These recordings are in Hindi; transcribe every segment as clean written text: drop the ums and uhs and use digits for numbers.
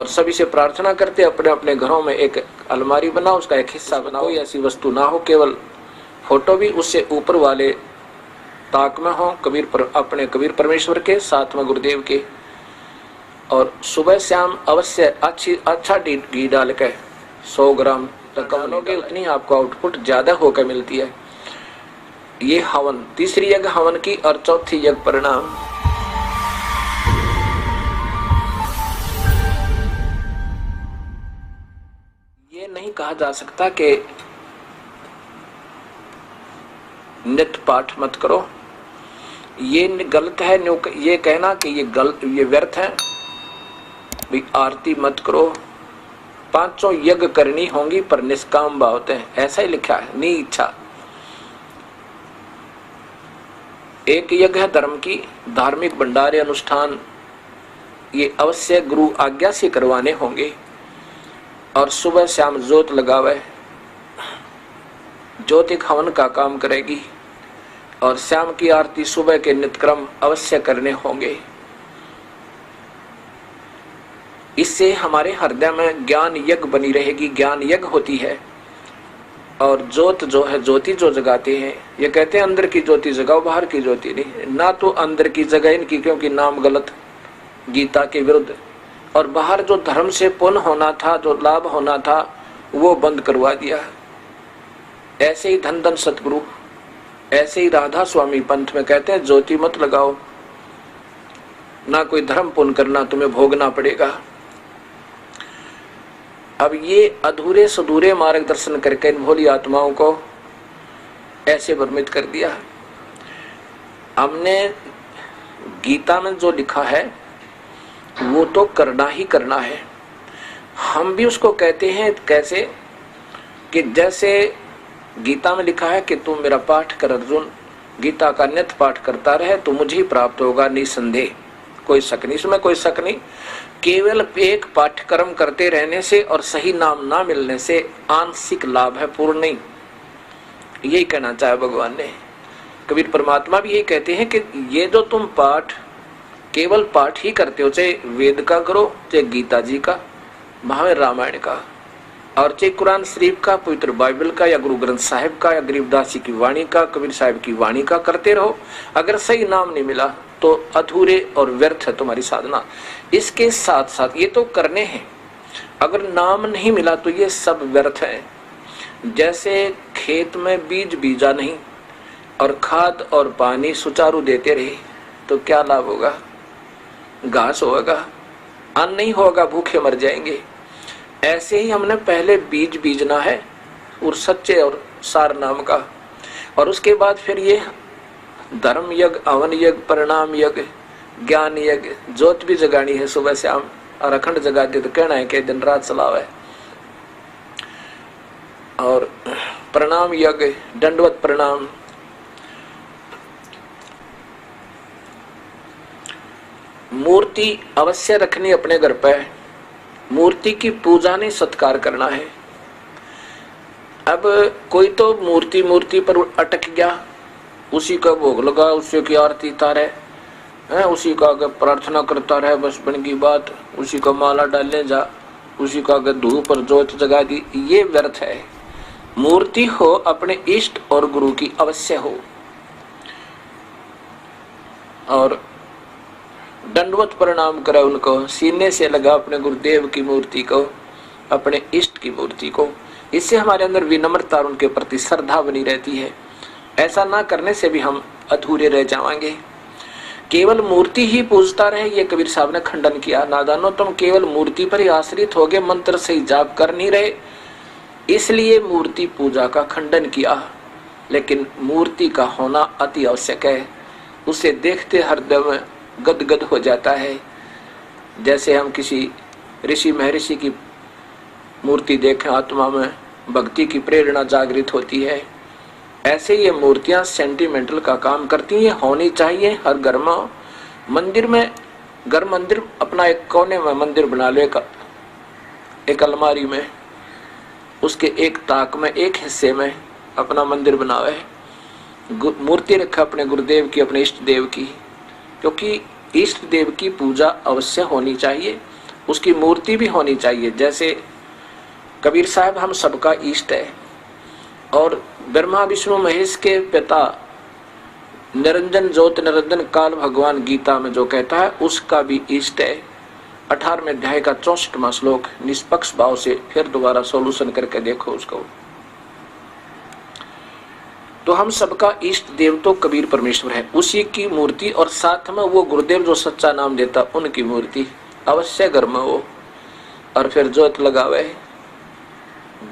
और सभी से प्रार्थना करते अपने अपने घरों में एक अलमारी बनाओ, उसका एक हिस्सा बनाओ, कोई ऐसी वस्तु ना हो, केवल फोटो भी उससे ऊपर वाले ताक में हो, अपने कबीर परमेश्वर के, साथ में गुरुदेव के। और सुबह शाम अवश्य अच्छा घी डाल के 100 ग्राम तक डालोगे, उतनी आपको आउटपुट ज्यादा होकर मिलती है। ये हवन, तीसरी यज्ञ हवन की और चौथी यज्ञ परिणाम। ये नहीं कहा जा सकता कि नित्य पाठ मत करो, ये गलत है। ये कहना कि ये व्यर्थ है, भी आरती मत करो। 5 यज्ञ करनी होंगी पर निष्काम भाव है, ऐसा ही लिखा है, नी इच्छा। एक यज्ञ है धर्म की, धार्मिक भंडारे अनुष्ठान, ये अवश्य गुरु आज्ञा से करवाने होंगे। और सुबह शाम जोत लगावे, ज्योति हवन का काम करेगी। और शाम की आरती, सुबह के नित्यक्रम अवश्य करने होंगे। इससे हमारे हृदय में ज्ञान यज्ञ बनी रहेगी, ज्ञान यज्ञ होती है। और ज्योत जो है, ज्योति जो जगाते हैं, ये कहते हैं अंदर की ज्योति जगाओ, बाहर की ज्योति नहीं। ना तो अंदर की जगह इनकी, क्योंकि नाम गलत, गीता के विरुद्ध। और बाहर जो धर्म से पुण्य होना था, जो लाभ होना था, वो बंद करवा दिया। ऐसे ही धन धन सतगुरु, ऐसे ही राधा स्वामी पंथ में कहते हैं ज्योति मत लगाओ, ना कोई धर्म पुण्य करना, तुम्हें भोगना पड़ेगा। अब ये अधूरे सुधूरे मार्गदर्शन करके इन भोली आत्माओं को ऐसे भ्रमित कर दिया। हमने गीता में जो लिखा है वो तो करना ही करना है। हम भी उसको कहते हैं कैसे, कि जैसे गीता में लिखा है कि तुम मेरा पाठ कर अर्जुन, गीता का नित्य पाठ करता रहे तो मुझे ही प्राप्त होगा निसंदेह, कोई शक नहीं, इसमें कोई शक नहीं। केवल एक पाठ्यक्रम करते रहने से और सही नाम ना मिलने से आंशिक लाभ है, पूर्ण नहीं। यही कहना चाहे भगवान ने। कबीर परमात्मा भी यही कहते हैं कि ये जो तुम पाठ, केवल पाठ ही करते हो, चाहे वेद का करो, चाहे गीता जी का, महावीर रामायण का, और चाहे कुरान शरीफ का, पवित्र बाइबल का, या गुरु ग्रंथ साहिब का, या गरीबदास जी की वाणी का, कबीर साहिब की वाणी का करते रहो। अगर सही नाम नहीं मिला तो अधूरे और व्यर्थ है तुम्हारी साधना। इसके साथ साथ ये तो करने हैं, अगर नाम नहीं मिला तो ये सब व्यर्थ है। जैसे खेत में बीज बीजा नहीं और खाद और पानी सुचारू देते रहे तो क्या लाभ होगा? घास होगा, अन्न नहीं होगा, भूखे मर जाएंगे। ऐसे ही हमने पहले बीज बीजना है और सच्चे और सार नाम का, और उसके बाद फिर ये धर्म यज्ञ, हवन यज्ञ, परिणाम यज्ञ, ज्ञान यज्ञ, ज्योत भी जगानी है सुबह शाम, और अखंड जगा दे तो कहना है कि दिन रात चलावे। और प्रणाम यज्ञ, दंडवत प्रणाम, मूर्ति अवश्य रखनी अपने घर पे, मूर्ति की पूजा नहीं सत्कार करना है। अब कोई तो मूर्ति पर अटक गया, उसी का भोग लगा, उसी की आरती तारे है, उसी का अगर प्रार्थना करता रहे, बस बन की बात, उसी का माला डालने जा, उसी का अगर धूप और ज्योत जगा दी, ये व्यर्थ है। मूर्ति हो अपने इष्ट और गुरु की अवश्य हो। और दंडवत प्रणाम करे उनको, सीने से लगा अपने गुरुदेव की मूर्ति को, अपने इष्ट की मूर्ति को। इससे हमारे अंदर विनम्रता और उनके प्रति श्रद्धा बनी रहती है। ऐसा ना करने से भी हम अधूरे रह जाएंगे। केवल मूर्ति ही पूजता रहे, ये कबीर साहब ने खंडन किया। नादानो, तुम केवल मूर्ति पर ही आश्रित हो गए, मंत्र से ही जाप कर नहीं रहे, इसलिए मूर्ति पूजा का खंडन किया। लेकिन मूर्ति का होना अति आवश्यक है, उसे देखते हृदय में गदगद हो जाता है। जैसे हम किसी ऋषि महर्षि की मूर्ति देखें, आत्मा में भक्ति की प्रेरणा जागृत होती है। ऐसे ये मूर्तियां सेंटिमेंटल का काम करती हैं, होनी चाहिए हर घर में। मंदिर में, घर मंदिर अपना एक कोने में मंदिर बना लो, एक अलमारी में, उसके एक ताक में, एक हिस्से में अपना मंदिर बनावे, मूर्ति रखा अपने गुरुदेव की, अपने इष्ट देव की, क्योंकि इष्ट देव की पूजा अवश्य होनी चाहिए। उसकी मूर्ति भी होनी चाहिए। जैसे कबीर साहब हम सबका इष्ट है, और ब्रह्मा विष्णु महेश के पिता निरंजन ज्योत निरंजन काल भगवान गीता में जो कहता है उसका भी इष्ट है। 18वें अध्याय का 64वां श्लोक निष्पक्ष भाव से फिर दोबारा सॉल्यूशन करके देखो उसको। तो हम सबका इष्ट देव तो कबीर परमेश्वर है, उसी की मूर्ति, और साथ में वो गुरुदेव जो सच्चा नाम देता उनकी मूर्ति अवश्य घर में हो, और फिर ज्योत लगावे।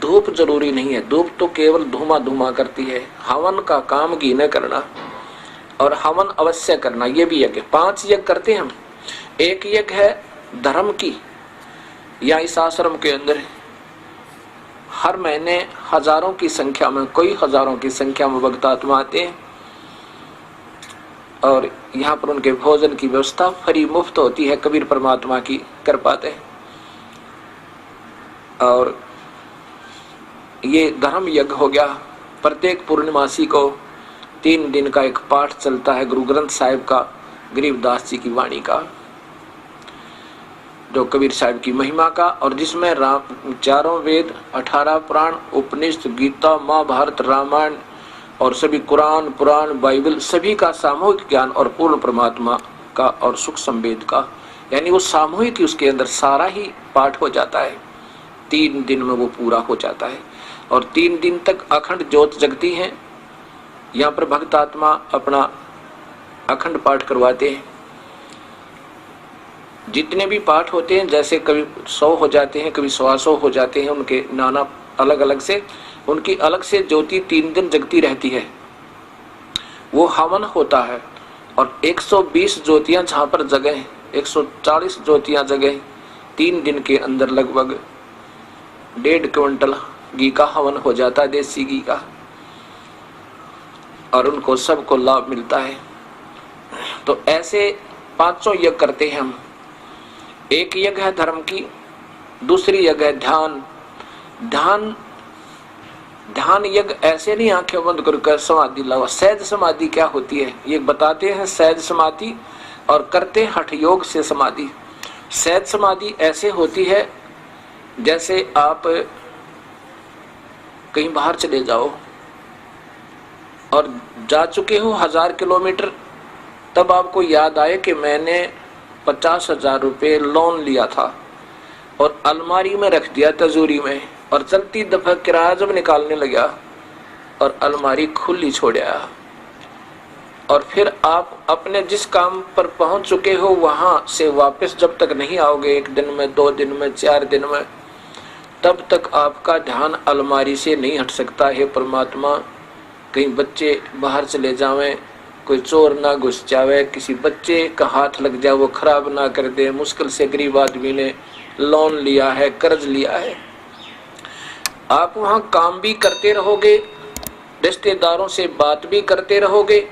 धूप जरूरी नहीं है, धूप तो केवल धुआं धुआं करती है। हवन का काम घी न करना, और हवन अवश्य करना। ये भी यज्ञ 5 यज्ञ करते हैं हम। एक यज्ञ है धर्म की, या इस आश्रम के अंदर हर महीने हजारों की संख्या में, कोई हजारों की संख्या में भक्त आत्मा आते हैं, और यहाँ पर उनके भोजन की व्यवस्था फ्री मुफ्त होती है, कबीर परमात्मा की कर पाते हैं। और ये धर्म यज्ञ हो गया। प्रत्येक पूर्णिमासी को 3 दिन का एक पाठ चलता है गुरु ग्रंथ साहिब का, गरीबदास जी की वाणी का, जो कबीर साहब की महिमा का, और जिसमें चारों वेद, 18 पुराण, उपनिषद, गीता, महाभारत, रामायण और सभी कुरान, पुराण, बाइबल, सभी का सामूहिक ज्ञान और पूर्ण परमात्मा का और सुख संवेद का, यानी वो सामूहिक ही उसके अंदर सारा ही पाठ हो जाता है। 3 दिन में वो पूरा हो जाता है, और 3 दिन तक अखंड ज्योत जगती है। यहाँ पर भक्त आत्मा अपना अखंड पाठ करवाते हैं। जितने भी पाठ होते हैं, जैसे कभी 100 हो जाते हैं, कभी 125 हो जाते हैं, उनके नाना अलग अलग से, उनकी अलग से ज्योति 3 दिन जगती रहती है। वो हवन होता है, और 120 ज्योतियां जहाँ पर जगह हैं, 140 ज्योतियां जगह 3 दिन के अंदर लगभग 1.5 क्विंटल घी का हवन हो जाता है, देसी घी का, और उनको सबको लाभ मिलता है। तो ऐसे 500 यज्ञ करते हैं हम। एक यज्ञ है धर्म की, दूसरी यज्ञ है ध्यान। ध्यान यज्ञ ऐसे नहीं आंखें बंद करके समाधि लाओ। सहज समाधि क्या होती है ये बताते हैं। सहज समाधि और करते हठ योग से समाधि। सहज समाधि ऐसे होती है जैसे आप कहीं बाहर चले जाओ और जा चुके हो 1000 किलोमीटर, तब आपको याद आए कि मैंने 50,000 रुपये लोन लिया था और अलमारी में रख दिया तिजोरी में, और चलती दफा किराया जब निकालने लगा और अलमारी खुली छोड़ा, और फिर आप अपने जिस काम पर पहुंच चुके हो वहां से वापस जब तक नहीं आओगे, 1 दिन में, 2 दिन में, 4 दिन में, तब तक आपका ध्यान अलमारी से नहीं हट सकता है। परमात्मा, कहीं बच्चे बाहर चले जावें, कोई चोर ना घुस जावे, किसी बच्चे का हाथ लग जाए वो खराब ना कर दे, मुश्किल से गरीब आदमी ने लोन लिया है, कर्ज लिया है। आप वहाँ काम भी करते रहोगे, रिश्तेदारों से बात भी करते रहोगे,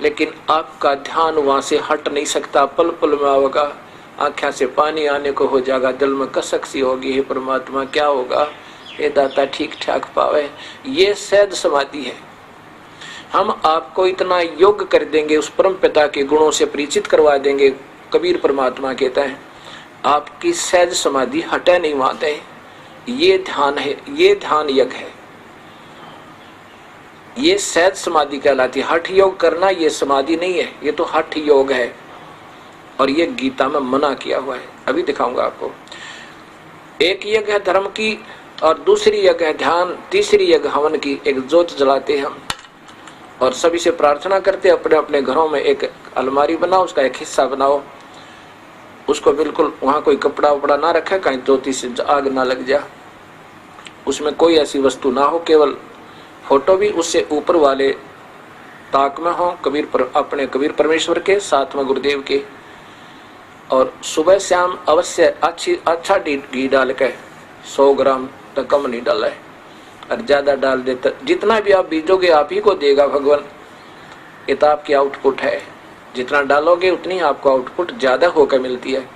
लेकिन आपका ध्यान वहाँ से हट नहीं सकता। पल पल में होगा, आँखों से पानी आने को हो जाएगा, दिल में कसक सी होगी, हे परमात्मा क्या होगा, हे दाता ठीक ठाक पावे। ये सहज समाधि है। हम आपको इतना योग्य कर देंगे, उस परम पिता के गुणों से परिचित करवा देंगे। कबीर परमात्मा कहता है आपकी सहज समाधि हटे नहीं माते। ये ध्यान है, ये ध्यान यज्ञ है, ये सहज समाधि कहलाती है। हठ योग करना ये समाधि नहीं है, ये तो हठ योग है, और ये गीता में मना किया हुआ है। अभी दिखाऊंगा आपको। एक यज्ञ है धर्म की, और दूसरी यज्ञ है ध्यान, तीसरी यज्ञ हवन की। एक ज्योत जलाते हैं हम और सभी से प्रार्थना करते, अपने अपने घरों में एक अलमारी बनाओ, उसका एक हिस्सा बनाओ, उसको बिल्कुल वहाँ कोई कपड़ा वपड़ा ना रखे, कहीं ज्योति से आग ना लग जाए, उसमें कोई ऐसी वस्तु ना हो, केवल फोटो भी उससे ऊपर वाले ताक में हो, अपने कबीर परमेश्वर के, साथ में गुरुदेव के। और सुबह शाम अवश्य अच्छा घी डाल के, 100 ग्राम तक कम नहीं डाला है, और ज्यादा डाल देता, जितना भी आप बीजोगे आप ही को देगा भगवान। ये तो आपकी आउटपुट है, जितना डालोगे उतनी आपको आउटपुट ज्यादा होकर मिलती है।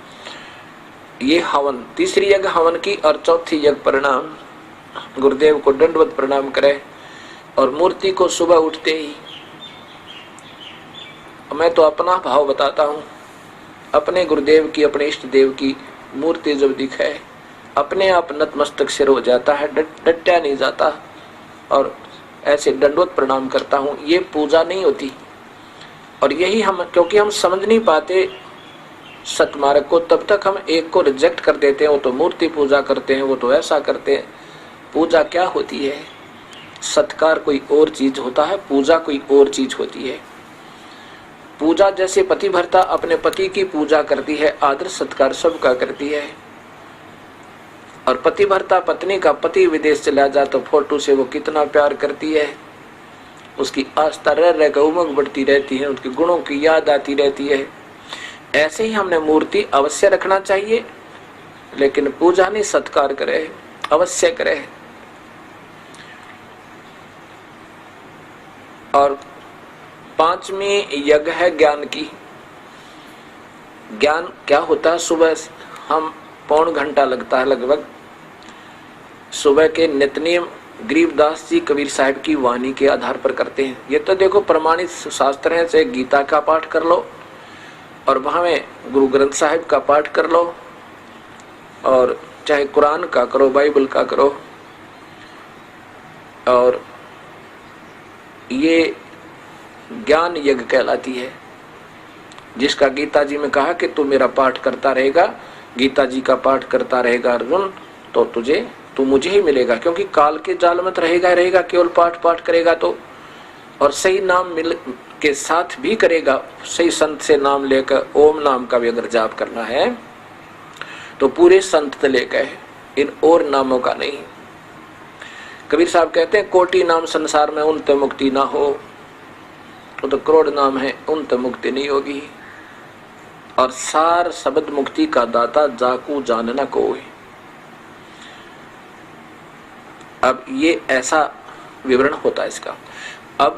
ये हवन, तीसरी यज्ञ हवन की, और चौथी यज्ञ प्रणाम। गुरुदेव को दंडवत प्रणाम करे, और मूर्ति को सुबह उठते ही, मैं तो अपना भाव बताता हूँ, अपने गुरुदेव की, अपने इष्ट देव की मूर्ति जब दिखे अपने आप नतमस्तक सिर हो जाता है, डटा नहीं जाता और ऐसे दंडवत प्रणाम करता हूँ, ये पूजा नहीं होती। और यही हम, क्योंकि हम समझ नहीं पाते सतमार्ग को, तब तक हम एक को रिजेक्ट कर देते हैं, वो तो मूर्ति पूजा करते हैं, वो तो ऐसा करते हैं। पूजा क्या होती है? सत्कार कोई और चीज होता है, पूजा कोई और चीज होती है। पूजा जैसे पतिव्रता अपने पति की पूजा करती है, आदर सत्कार सबका करती है। और पतिव्रता पत्नी का पति विदेश चला जाए तो फोटो से वो कितना प्यार करती है, उसकी आस्था रह रहकर उमंग बढ़ती रहती है, उसके गुणों की याद आती रहती है। ऐसे ही हमने मूर्ति अवश्य रखना चाहिए, लेकिन पूजा नहीं, सत्कार करे, अवश्य करे। और पांचवी यज्ञ है ज्ञान की। ज्ञान क्या होता है? सुबह हम पौन घंटा लगता है लगभग सुबह के नित्यनेम गरीबदास जी कबीर साहब की वाणी के आधार पर करते हैं। ये तो देखो प्रमाणित शास्त्र है, चाहे गीता का पाठ कर लो और वहां में गुरु ग्रंथ साहिब का पाठ कर लो, और चाहे कुरान का करो, बाइबल का करो। और ये ज्ञान यज्ञ कहलाती है, जिसका गीता जी में कहा कि तू मेरा पाठ करता रहेगा, गीता जी का पाठ करता रहेगा अर्जुन, तो तू मुझे ही मिलेगा। क्योंकि काल के जाल में रहेगा केवल पाठ करेगा तो, और सही नाम मिल के साथ भी करेगा, सही संत से नाम लेकर ओम नाम का भी अगर जाप करना है तो पूरे संत लेकर, इन और नामों का नहीं। कबीर साहब कहते हैं कोटि नाम संसार में उनते मुक्ति ना हो, वो तो करोड़ नाम है, उनते मुक्ति नहीं होगी। और सार शब्द मुक्ति का दाता जाकू जानना कोई। अब ये ऐसा विवरण होता है इसका। अब